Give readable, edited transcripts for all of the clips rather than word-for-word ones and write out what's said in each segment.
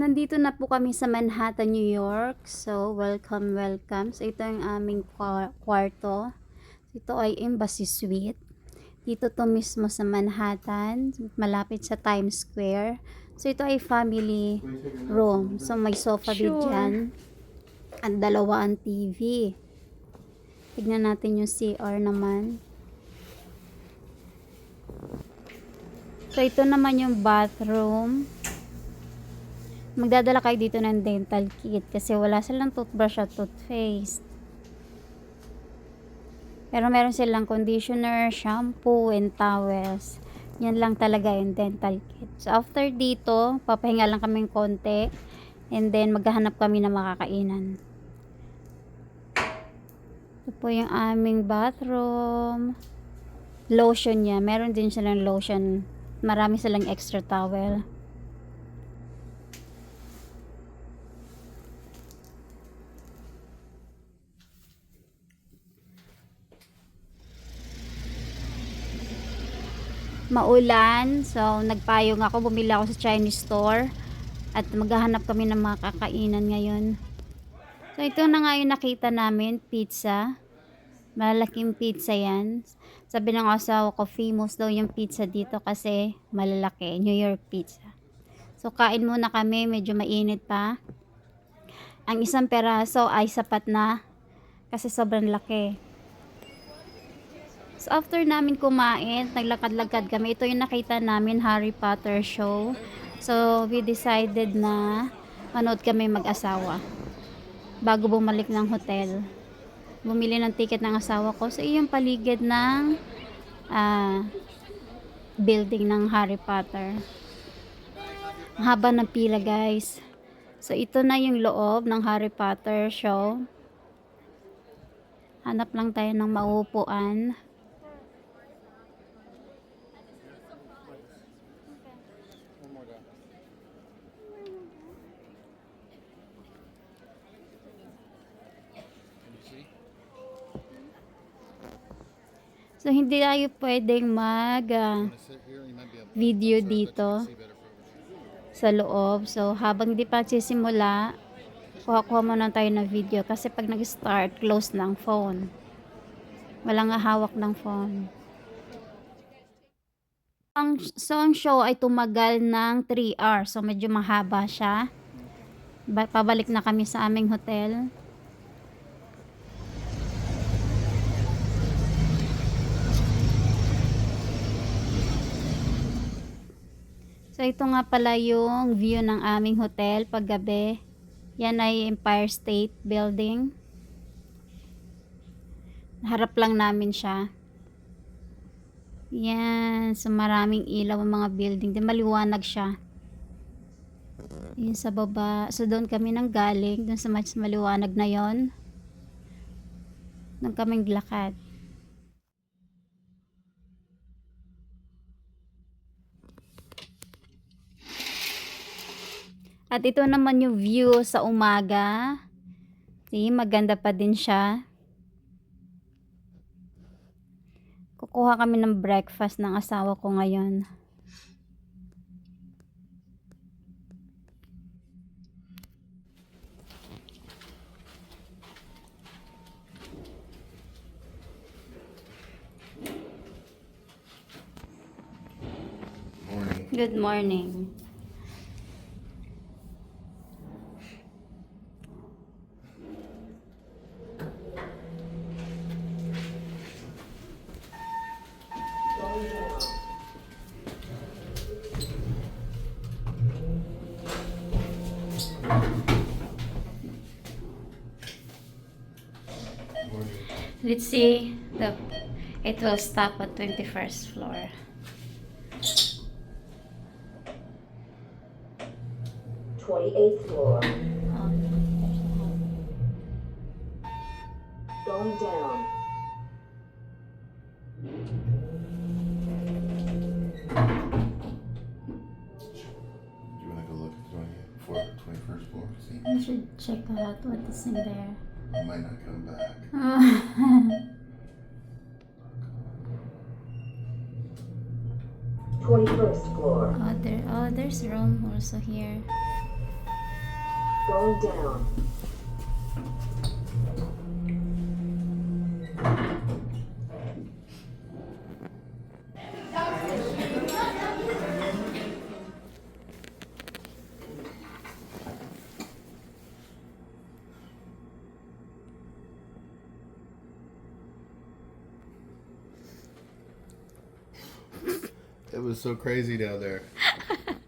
nandito na po kami sa Manhattan, New York. So, welcome, welcome. So, ito ang aming kwarto. Ito ay Embassy Suite. Dito to mismo sa Manhattan, malapit sa Times Square. So, ito ay family room. So, may sofa bed dyan. At dalawa ang TV. Tignan natin yung CR naman. So, ito naman yung bathroom. Magdadala kayo dito ng dental kit kasi wala silang toothbrush at toothpaste. Pero meron silang conditioner, shampoo, and towels. Yan lang talaga yung dental kit. So, after dito, papahinga lang kami konti. And then, maghahanap kami ng makakainan. Ito po yung aming bathroom. Lotion niya. Meron din silang lotion. Marami silang extra towel. Maulan, so nagpayong ako, bumili ako sa Chinese store at maghahanap kami ng mga kakainan ngayon. So ito na nga yung nakita namin, pizza. Malalaking pizza yan. Sabi ng asawa ko, famous daw yung pizza dito kasi malalaki, New York pizza. So kain muna kami, medyo mainit pa. Ang isang peraso ay sapat na kasi sobrang laki. So, after namin kumain, naglakad-lakad kami. Ito yung nakita namin, Harry Potter show. So, we decided na manood kami mag-asawa bago bumalik ng hotel. Bumili ng ticket ng asawa ko. So, yung paligid ng building ng Harry Potter. Ang haba ng pila, guys. So, ito na yung loob ng Harry Potter show. Hanap lang tayo ng mauupuan. So, hindi tayo pwedeng video dito sa loob. So, habang di pa sisimula, kuha-kuha muna tayo ng video. Kasi pag nag-start, close ng phone. Walang hawak ng phone. So, ang show ay tumagal ng 3 hours. So, medyo mahaba siya. Pabalik na kami sa aming hotel. So, ito nga pala yung view ng aming hotel paggabi. Yan ay Empire State Building. Harap lang namin siya. Yan. So, maraming ilaw ang mga building. Di maliwanag siya. Yan sa baba. So, doon kami nang galing. Doon sa mas maliwanag na yon. Doon kaming lakad. At ito naman yung view sa umaga. See, maganda pa din siya. Kukuha kami ng breakfast ng asawa ko ngayon. Morning. Good morning. Let's see. It will stop at 21st floor. Floor. Oh. Going down. Do you want to go look at the 21st floor? See? I should check out what is in there. I might not come back. 21st floor. There's room also here. Going down. It was so crazy down there.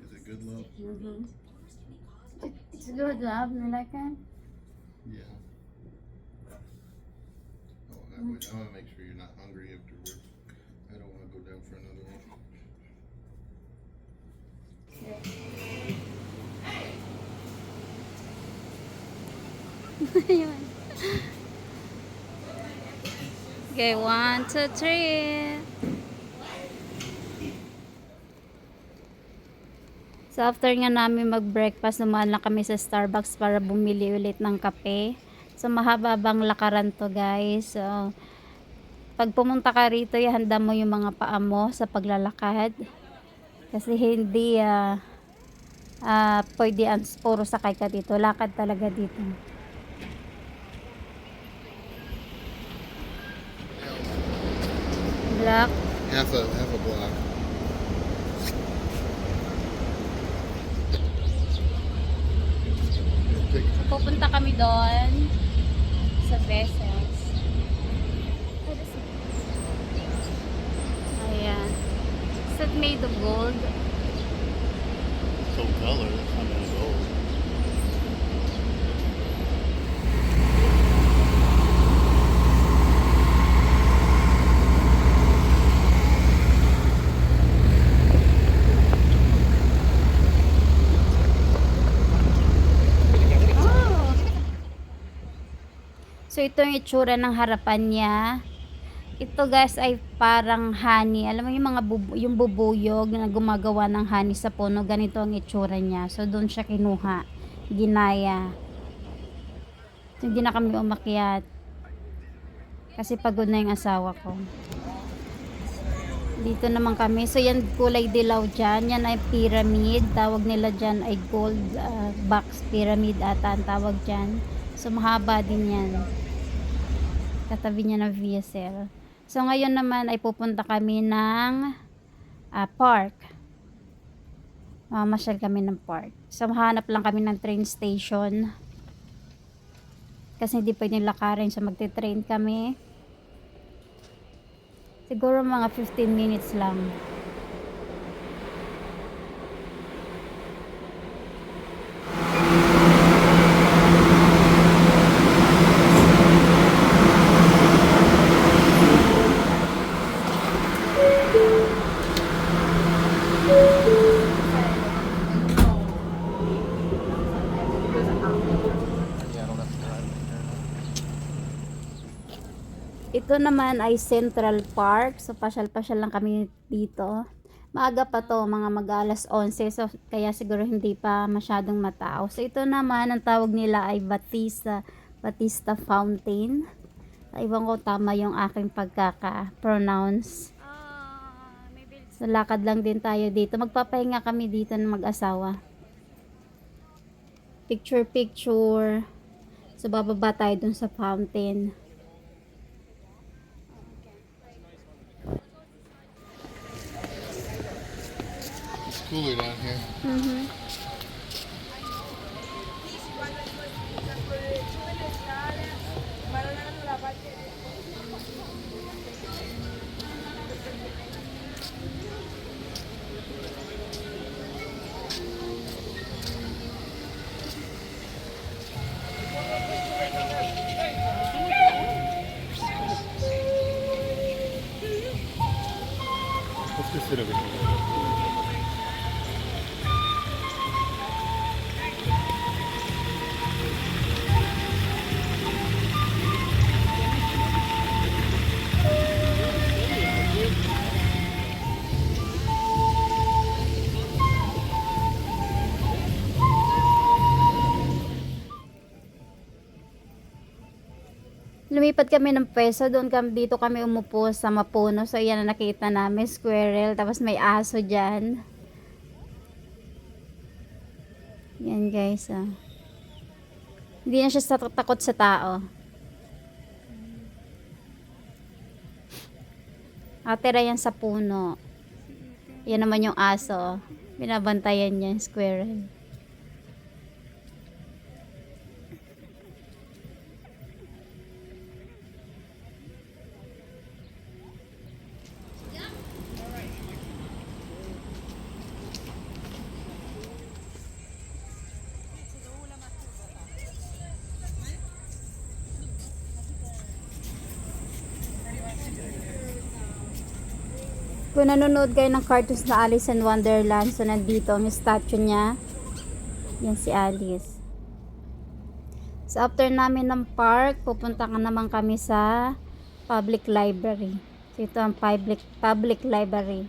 Is it good, love? It's good, love. You like it? Yeah. Oh, I want to make sure you're not hungry afterwards. I don't want to go down for another one. Okay, 1, 2, 3. So after nga namin mag-breakfast, dumaan na kami sa Starbucks para bumili ulit ng kape. So mahaba bang lakaran to, guys. So pag pumunta ka rito, ihanda mo yung mga paa mo sa paglalakad. Kasi hindi pwede puro sakay ka dito. Lakad talaga dito. Black. Half a block. Pupunta kami doon sa Vessels. Ayan. Is it made of gold? Some color. That's not gonna go. So, ito yung itsura ng harapan niya. Ito, guys, ay parang honey. Alam mo yung mga yung bubuyog na gumagawa ng honey sa puno. Ganito ang itsura niya. So, doon siya kinuha. Ginaya. So, hindi na kami umakyat. Kasi pagod na yung asawa ko. Dito naman kami. So, yan kulay dilaw dyan. Yan ay pyramid. Tawag nila dyan ay gold box pyramid ata ang tawag dyan. So, mahaba din yan. Katabi niya ng VSL. So, ngayon naman ay pupunta kami ng park. Mamasyal kami ng park. So, mahanap lang kami ng train station. Kasi hindi pwedeng lakarin. So, magte-train kami. Siguro mga 15 minutes lang. Ito naman ay Central Park. So, pasyal-pasyal lang kami dito. Maaga pa to, mga mag-alas 11. So, kaya siguro hindi pa masyadong matao. So, ito naman, ang tawag nila ay Batista Fountain. Iwan ko tama yung aking pagkaka-pronounce. So, lakad lang din tayo dito. Magpapahinga kami dito ng mag-asawa. Picture. So, bababa tayo dun sa fountain. It's cooler down here. Let's just sit over here. Lumipat kami ng pwesto, dito kami umupo sa mapuno. So, yan na nakita namin, squirrel. Tapos may aso dyan. Yan, guys. Hindi na siya takot sa tao. Atira yan sa puno. Yan naman yung aso. Binabantayan niya yung squirrel. Kung nanonood kayo ng cartoons na Alice in Wonderland, so nandito ang statue niya. Yan si Alice. So after namin ng park, pupunta ka naman kami sa public library. So ito ang public library.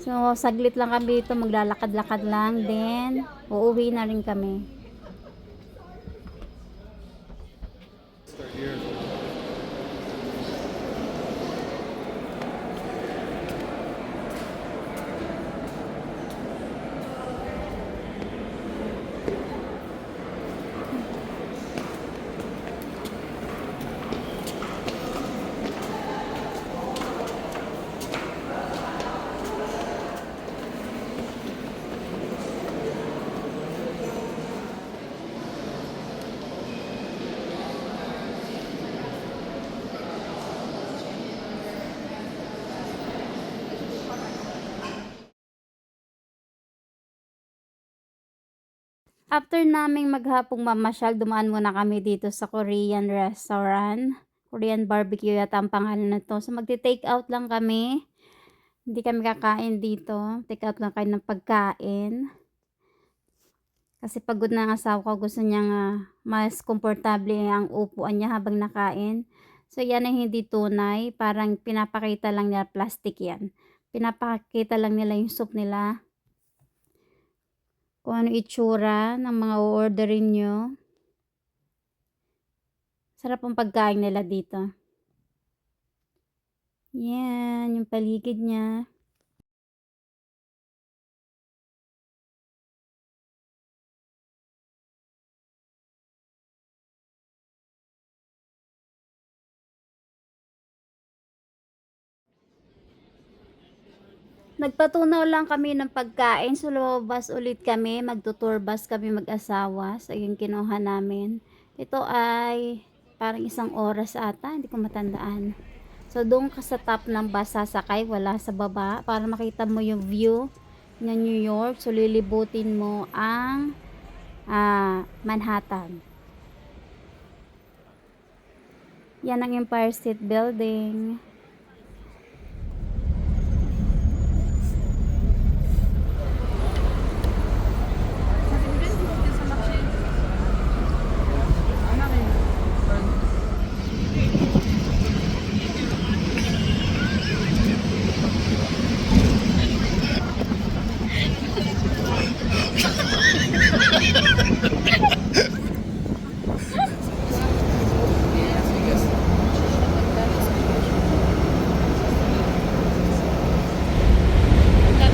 So saglit lang kami dito, maglalakad-lakad lang, then uuwi na rin kami. Start here. After naming maghapong mamasyal, dumaan muna kami dito sa Korean restaurant. Korean barbecue yata ang pangalan na to. So magti-take out lang kami. Hindi kami kakain dito. Take out lang kayo ng pagkain. Kasi pagod na ang asawa ko. Gusto niya mas komportable ang upuan niya habang nakain. So yan ay hindi tunay. Parang pinapakita lang nila, plastic yan. Pinapakita lang nila yung soup nila. Kung ano itsura ng mga orderin nyo. Sarap ang pagkain nila dito. Yan, yung paligid niya. Nagpatunaw lang kami ng pagkain. So, lumabas ulit kami. Magtutour bus kami mag-asawa. So, yung kinuha namin. Ito ay parang 1 oras ata. Hindi ko matandaan. So, doon ka sa top ng bus sasakay. Wala sa baba. Para makita mo yung view ng New York. So, lilibutin mo ang Manhattan. Yan ang Empire State Building.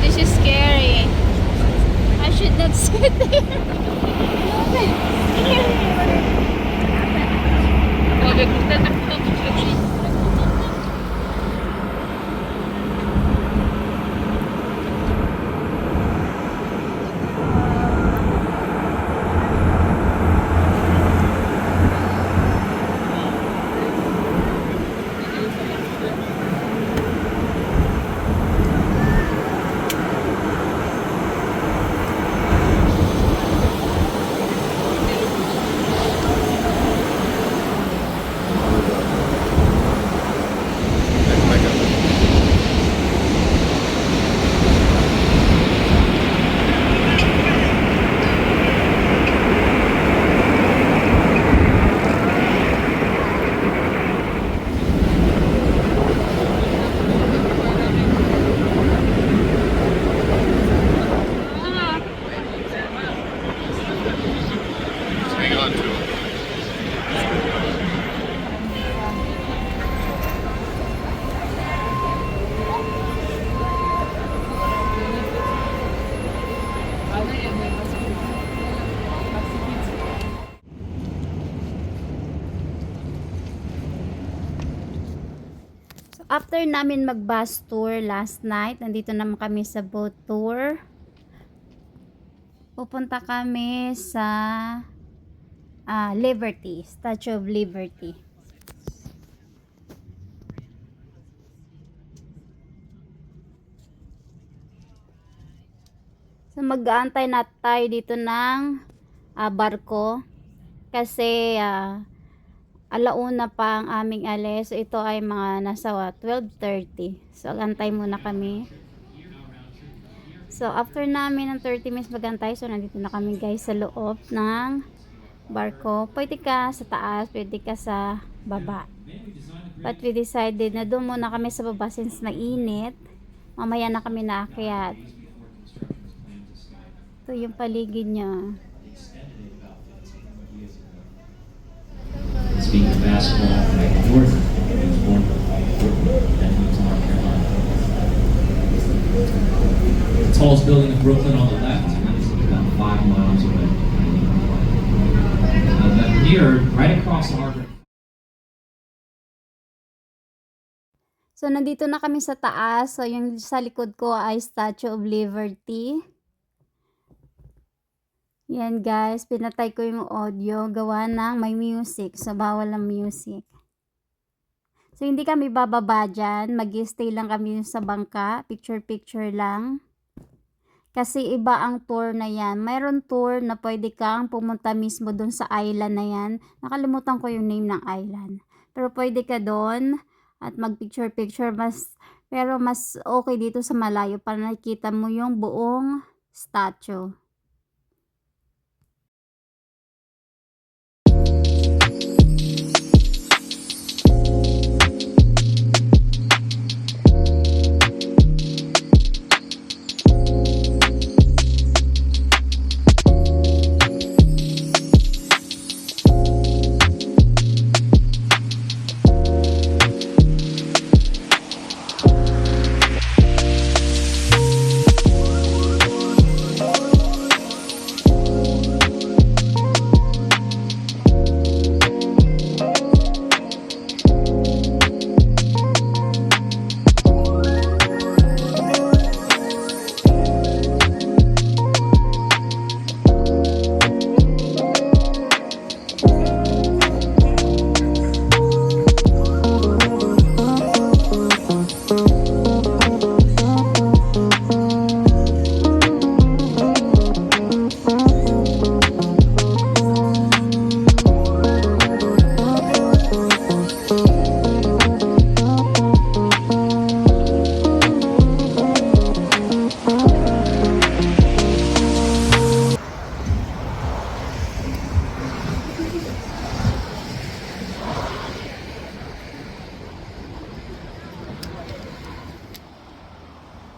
This is scary. I should not sit there. after namin mag-bus tour last night, nandito naman kami sa boat tour. Pupunta kami sa Liberty, Statue of Liberty. So mag-aantay na tayo dito ng barko kasi alauna pa ang aming alis. So ito ay mga nasa 12:30. So antay muna kami. So after namin ng 30 minutes magantay, so nandito na kami guys sa loob ng barko. Pwede ka sa taas, pwede ka sa baba. But we decided na doon muna kami sa baba since mainit. Mamaya na kami naakyat. Ito yung paligid niya. Speaking of basketball, Michael Jordan was born in North Carolina. The tallest building in Brooklyn on the left is about 5 miles away. Here, right across the harbor. So nandito na kami sa taas. So yung sa likod ko ay Statue of Liberty. Yan guys, pinatay ko yung audio, gawa ng may music, so bawal ang music. So hindi kami bababa dyan, mag-stay lang kami sa bangka, picture lang. Kasi iba ang tour na yan, mayroon tour na pwede kang pumunta mismo dun sa island na yan. Nakalimutan ko yung name ng island. Pero pwede ka dun at mag-picture, pero mas okay dito sa malayo para nakikita mo yung buong statue.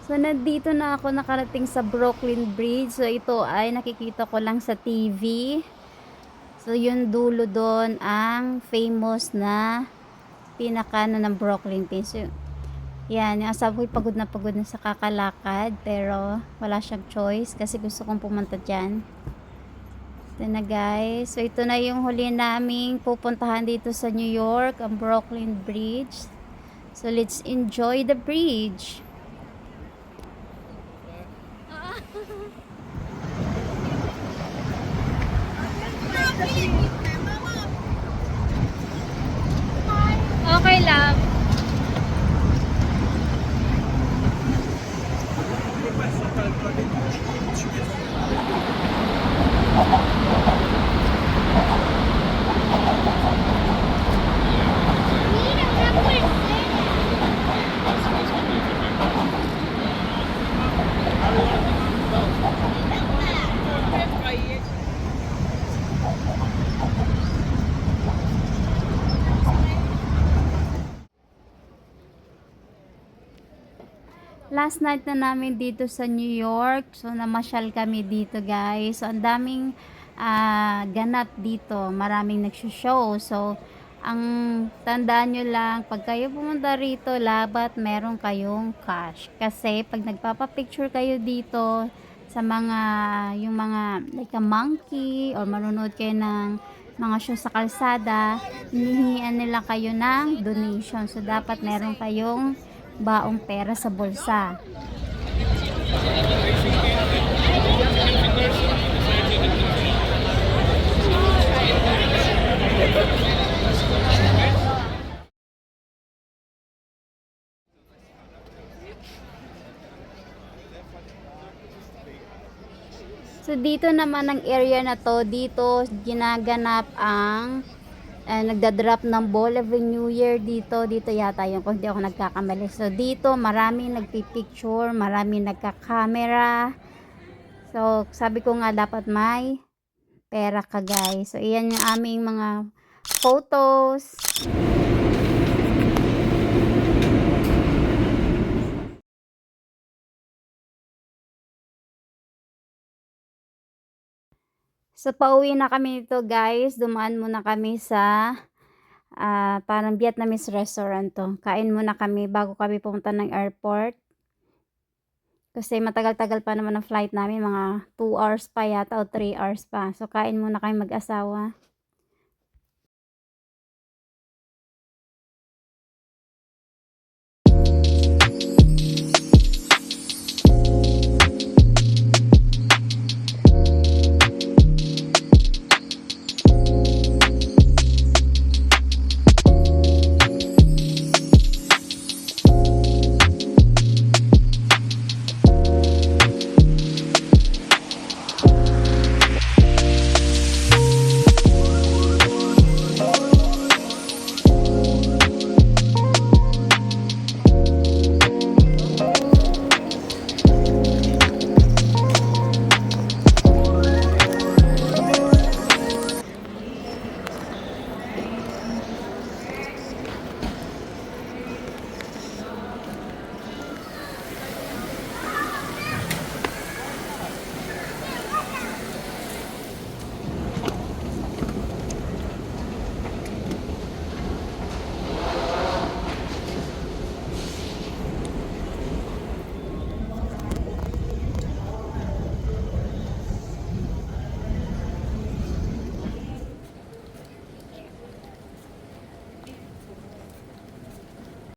So, nandito na ako nakarating sa Brooklyn Bridge. So, ito ay nakikita ko lang sa TV. So, yung dulo doon ang famous na pinaka ng Brooklyn Bridge. So, yan, yung asawa ko'y pagod na sa kakalakad. Pero, wala siyang choice kasi gusto kong pumunta dyan. Ito na guys. So, ito na yung huli naming pupuntahan dito sa New York, ang Brooklyn Bridge. So, let's enjoy the bridge. Okay lang. Last night na namin dito sa New York. So, namasyal kami dito guys. So, ang daming ganap dito. Maraming nagsushow. So, ang tandaan nyo lang, pag kayo pumunta rito, labat meron kayong cash. Kasi, pag nagpapapicture kayo dito sa mga, yung mga, like a monkey, or manonood kayo ng mga shoes sa kalsada, hinihingian nila kayo ng donation. So, dapat meron kayong baong pera sa bulsa. So, dito naman ang area na to, dito ginaganap ang nagda-drop ng ball every New Year dito yata yung kung di ako nagkakamali. So, dito maraming nagpipicture, maraming nagka-camera. So, sabi ko nga dapat may pera ka guys. So, iyan yung aming mga photos. So, pauwi na kami nito guys. Dumaan muna kami sa parang Vietnamese restaurant to. Kain muna kami bago kami pumunta ng airport. Kasi matagal-tagal pa naman ang flight namin. Mga 2 hours pa yata o 3 hours pa. So, kain muna kami mag-asawa.